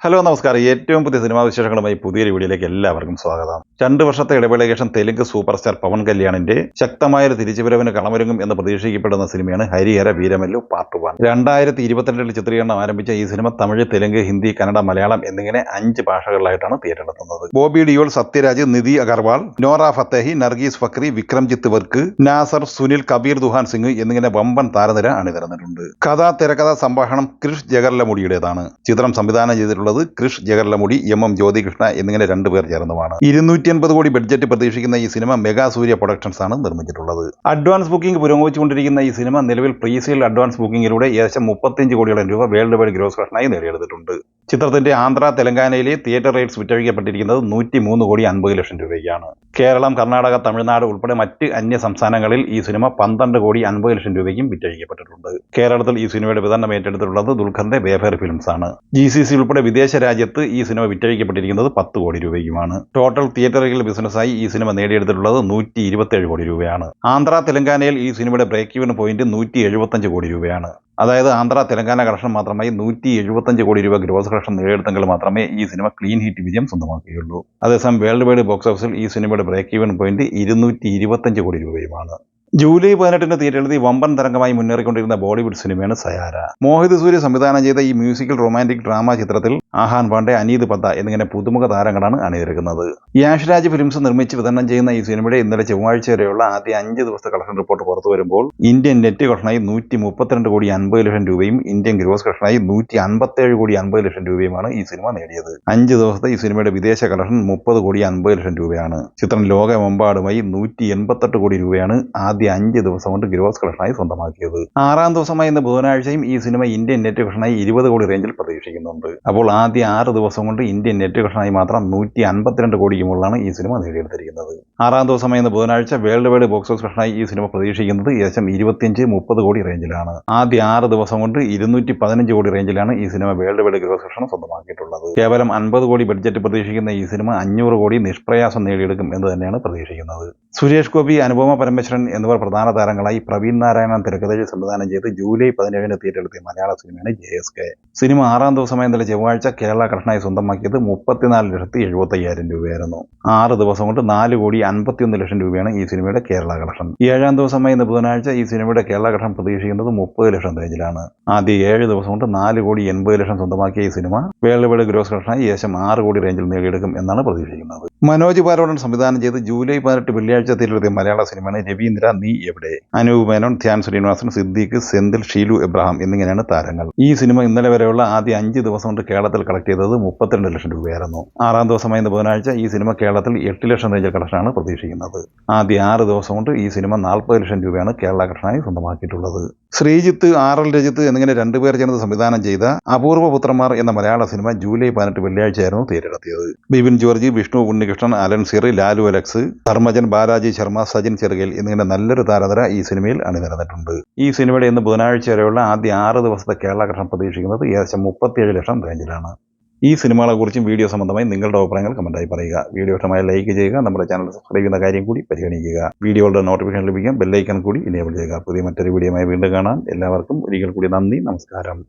Hello നമസ്കാരം. ഏറ്റവും പുതിയ സിനിമാ വിശേഷങ്ങളുമായി പുതിയൊരു വീഡിയോയിലേക്ക് എല്ലാവർക്കും സ്വാഗതം. 2 വർഷത്തെ ഇടവേളയ്ക്ക് ശേഷം തെലുങ്ക് സൂപ്പർ സ്റ്റാർ പവൻ കല്യാണിന്റെ ശക്തമായൊരു തിരിച്ചുവരവിന് കളമൊരുങ്ങും എന്ന് പ്രതീക്ഷിക്കപ്പെടുന്ന സിനിമയാണ് ഹരിഹര വീരമല്ലു പാർട്ട് 1. 2022 ചിത്രീകരണം ആരംഭിച്ച ഈ സിനിമ തമിഴ്, തെലുങ്ക്, ഹിന്ദി, കന്നഡ, മലയാളം എന്നിങ്ങനെ 5 ഭാഷകളിലായിട്ടാണ് തിയേറ്ററിലെത്തുന്നത്. ബോബി ഡിയോൾ, സത്യരാജ്, നിധി അഗർവാൾ, നോറ ഫത്തേഹി, നർഗീസ് ഫക്രി, വിക്രംജിത്ത് വർക്ക്, നാസർ, സുനിൽ, കബീർ ദുഹാൻ സിംഗ് എന്നിങ്ങനെ വമ്പൻ താരനിര അണിനിരന്നിട്ടുണ്ട്. കഥ, തിരക്കഥ, സംഭാഷണം ക്രിഷ് ജഗർലമുടിയുടേതാണ്. ചിത്രം സംവിധാനം ചെയ്തിട്ടുള്ളത് ക്രിഷ് ജഗർലമുടി, എം ജ്യോതികൃഷ്ണ എന്നിങ്ങനെ 2 പേർ ചേർന്നുമാണ്. 250 കോടി ബഡ്ജറ്റ് പ്രതീക്ഷിക്കുന്ന ഈ സിനിമ മെഗാ സൂര്യ പ്രൊഡക്ഷൻസ് ആണ് നിർമ്മിച്ചിട്ടുള്ളത്. അഡ്വാൻസ് ബുക്കിംഗ് പുരോഗമിച്ചുകൊണ്ടിരിക്കുന്ന ഈ സിനിമ നിലവിൽ പ്രീസെയിൽ അഡ്വാൻസ് ബുക്കിംഗിലൂടെ ഏകദേശം 35 കോടിയോളം രൂപ വേൾഡ് വൈഡ് ഗ്രോസ് കളക്ഷനായി നേടിയെടുത്തിട്ടുണ്ട്. ചിത്രത്തിന്റെ ആന്ധ്ര, തെലങ്കാനയിലെ തിയേറ്റർ റൈറ്റ്സ് വിറ്റഴിക്കപ്പെട്ടിരിക്കുന്നത് 103 കോടി 50 ലക്ഷം രൂപയ്ക്കാണ്. കേരളം, കർണാടക, തമിഴ്നാട് ഉൾപ്പെടെ മറ്റ് അന്യ സംസ്ഥാനങ്ങളിൽ ഈ സിനിമ 12 കോടി 50 ലക്ഷം രൂപയ്ക്കും വിറ്റഴിക്കപ്പെട്ടിട്ടുണ്ട്. കേരളത്തിൽ ഈ സിനിമയുടെ വിതരണം ഏറ്റെടുത്തിട്ടുള്ളത് ദുൽഖറിന്റെ വേഫെയർ ഫിലിംസ് ആണ്. GCC ഉൾപ്പെടെ വിദേശ രാജ്യത്ത് ഈ സിനിമ വിറ്റഴിക്കപ്പെട്ടിരിക്കുന്നത് 10 കോടി രൂപയ്ക്കുമാണ്. ടോട്ടൽ തിയേറ്ററുകൾ ബിസിനസ്സായി ഈ സിനിമ നേടിയെടുത്തിട്ടുള്ളത് 127 കോടി രൂപയാണ്. ആന്ധ്ര, തെലങ്കാനയിൽ ഈ സിനിമയുടെ ബ്രേക്ക് ഈവൻ പോയിന്റ് 175 കോടി രൂപയാണ്. അതായത് ആന്ധ്ര, തെലങ്കാന കളക്ഷൻ മാത്രമായി 175 കോടി രൂപ ഗ്രോസ് കളക്ഷൻ നേടിയെടുത്തെങ്കിൽ മാത്രമേ ഈ സിനിമ ക്ലീൻ ഹിറ്റ് വിജയം സ്വന്തമാക്കുകയുള്ളൂ. അതേസമയം വേൾഡ് വൈഡ് ബോക്സ് ഓഫീസിൽ ഈ സിനിമയുടെ ബ്രേക്ക് ഈവൻ പോയിന്റ് 225 കോടി രൂപയുമാണ്. ജൂലൈ 18 തിയേറ്ററിലെത്തി വമ്പൻ തരംഗമായി മുന്നേറിക്കൊണ്ടിരുന്ന ബോളിവുഡ് സിനിമയാണ് സയാര. മോഹിത് സൂര്യ സംവിധാനം ചെയ്ത ഈ മ്യൂസിക്കൽ റൊമാന്റിക് ഡ്രാമ ചിത്രത്തിൽ ആഹാൻ പാണ്ഡെ, അനീത് പദ്ദ എന്നിങ്ങനെ പുതുമുഖ താരങ്ങളാണ് അണിനിരക്കുന്നത്. യാഷ് രാജ് ഫിലിംസ് നിർമ്മിച്ച് വിതരണം ചെയ്യുന്ന ഈ സിനിമയുടെ ഇന്നലെ ചൊവ്വാഴ്ച വരെയുള്ള ആദ്യ 5 ദിവസത്തെ കളക്ഷൻ റിപ്പോർട്ട് പുറത്തു വരുമ്പോൾ ഇന്ത്യൻ നെറ്റ് കളക്ഷനായി 132 കോടി 50 ലക്ഷം രൂപയും ഇന്ത്യൻ ഗ്രോസ് കളക്ഷനായി 157 കോടി 50 ലക്ഷം രൂപയുമാണ് ഈ സിനിമ നേടിയത്. 5 ദിവസത്തെ ഈ സിനിമയുടെ വിദേശ കളക്ഷൻ 30 കോടി 50 ലക്ഷം രൂപയാണ്. ചിത്രം ലോകമെമ്പാടുമായി 188 കോടി രൂപയാണ് ആദ്യ 5 ദിവസം കൊണ്ട് ഗ്രോസ് കളക്ഷനായി സ്വന്തമാക്കിയത്. 6ാം ദിവസമായ ഇന്ന് ബുധനാഴ്ചയും ഈ സിനിമ ഇന്ത്യൻ നെറ്റ് കളക്ഷനായി 20 കോടി റേഞ്ചിൽ പ്രതീക്ഷിക്കുന്നുണ്ട്. അപ്പോൾ ആദ്യ 6 ദിവസം കൊണ്ട് ഇന്ത്യൻ നെറ്റ് കളക്ഷനായി മാത്രം 152 കോടിക്ക് മുകളിലാണ് ഈ സിനിമ നേടിയെടുത്തിരിക്കുന്നത്. 6ാം ദിവസമായ ഇന്ന് ബുധനാഴ്ച വേൾഡ് വൈഡ് ബോക്സ് ഓഫീസ് കളക്ഷനായി ഈ സിനിമ പ്രതീക്ഷിക്കുന്നത് ഏകദേശം 25-30 കോടി റേഞ്ചിലാണ്. ആദ്യ 6 ദിവസം കൊണ്ട് 215 കോടി റേഞ്ചിലാണ് ഈ cinema world wide gross collection സ്വന്തമാക്കിയിട്ടുള്ളത്. കേവലം 50 കോടി ബഡ്ജറ്റ് പ്രതീക്ഷിക്കുന്ന ഈ സിനിമ 500 കോടി നിഷ്പ്രയാസം നേടിയെടുക്കും എന്ന് തന്നെയാണ് പ്രതീക്ഷിക്കുന്നത്. സുരേഷ് ഗോപി, അനുപമ പരമേശ്വരൻ എന്നിവർ പ്രധാന താരങ്ങളായി പ്രവീൺ നാരായണൻ തിരക്കഥയിൽ സംവിധാനം ചെയ്ത് ജൂലൈ 17 തിയേറ്ററിലെത്തിയ മലയാള സിനിമയാണ് JSK. സിനിമ 6ാം ദിവസമായ ഇന്നലെ ചൊവ്വാഴ്ച കേരള കളക്ഷനായി സ്വന്തമാക്കിയത് 34,75,000 രൂപയായിരുന്നു. 6 ദിവസം കൊണ്ട് 4 കോടി 51 ലക്ഷം രൂപയാണ് ഈ സിനിമയുടെ കേരള കളക്ഷൻ. 7ാം ദിവസമായ ഇന്ന് ബുധനാഴ്ച ഈ സിനിമയുടെ കേരള കളക്ഷൻ പ്രതീക്ഷിക്കുന്നത് 30 ലക്ഷം റേഞ്ചിലാണ്. ആദ്യ 7 ദിവസം കൊണ്ട് 4 കോടി 80 ലക്ഷം സ്വന്തമാക്കിയ ഈ സിനിമ വേൾഡ് വൈഡ് ഗ്രോസ് കളക്ഷനായി ഏകദേശം 6 കോടി റേഞ്ചിൽ നേടിയെടുക്കും എന്നാണ് പ്രതീക്ഷിക്കുന്നത്. മനോജ് ബാലോടൻ സംവിധാനം ചെയ്ത് ജൂലൈ 18 വെള്ളിയാഴ്ച തിയേറ്ററിലെത്തിയ മലയാള സിനിമയാണ് രവീന്ദ്ര നീ എവിടെ. അനൂപ് മേനോൻ, ധ്യാൻ ശ്രീനിവാസൻ, സിദ്ദീഖ്, സെന്തിൽ, ഷീലു എബ്രഹാം എന്നിങ്ങനെയാണ് താരങ്ങൾ. ഈ സിനിമ ഇന്നലെ വരെയുള്ള ആദ്യ 5 ദിവസം കൊണ്ട് കേരളത്തിൽ കളക്ട് ചെയ്തത് 32 ലക്ഷം രൂപയായിരുന്നു. 6ാം ദിവസമായ ബുധനാഴ്ച ഈ സിനിമ കേരളത്തിൽ 8 ലക്ഷം റേഞ്ച് കളക്ഷനാണ് പ്രതീക്ഷിക്കുന്നത്. ആദ്യ 6 ദിവസം കൊണ്ട് ഈ സിനിമ 40 ലക്ഷം രൂപയാണ് കേരള കളക്ഷനായി സ്വന്തമാക്കിയിട്ടുള്ളത്. ശ്രീജിത്ത്, RL രജിത്ത് എന്നിങ്ങനെ 2 പേർ ചേർന്ന് സംവിധാനം ചെയ്ത അപൂർവ പുത്രന്മാർ എന്ന മലയാള സിനിമ ജൂലൈ 18 വെള്ളിയാഴ്ചയായിരുന്നു തിയേറ്ററിലെത്തിയത്. ബിപിൻ ജോർജ്, വിഷ്ണു ഉണ്ണികൃഷ്ണൻ, അലൻ സിർ, ലാലു അലക്സ്, ധർമ്മജൻ, ബാലാജി ശർമ്മ, സജിൻ ചെറുകേൽ എന്നിങ്ങനെ നല്ലൊരു താരനിര ഈ സിനിമയിൽ അണിനിരന്നിട്ടുണ്ട്. ഈ സിനിമയുടെ ഇന്ന് ബുധനാഴ്ച വരെയുള്ള ആദ്യ 6 ദിവസത്തെ കേരള കളക്ഷൻ പ്രതീക്ഷിക്കുന്നത് ഏകദേശം 37 ലക്ഷം റേഞ്ചിലാണ്. ഈ സിനിമകളെക്കുറിച്ചും വീഡിയോ സംബന്ധമായി നിങ്ങളുടെ അഭിപ്രായങ്ങൾ കമന്റായി പറയുക. വീഡിയോ ഇഷ്ടമായി ലൈക്ക് ചെയ്യുക. നമ്മുടെ ചാനൽ സബ്സ്ക്രൈബ് ചെയ്യുന്ന കാര്യം കൂടി പരിഗണിക്കുക. വീഡിയോയുടെ നോട്ടിഫിക്കേഷൻ ലഭിക്കാൻ ബെല്ലൈക്കൺ കൂടി എനേബിൾ ചെയ്യുക. പുതിയ മറ്റൊരു വീഡിയോയുമായി വീണ്ടും കാണാം. എല്ലാവർക്കും ഒരിക്കൽ കൂടി നന്ദി, നമസ്കാരം.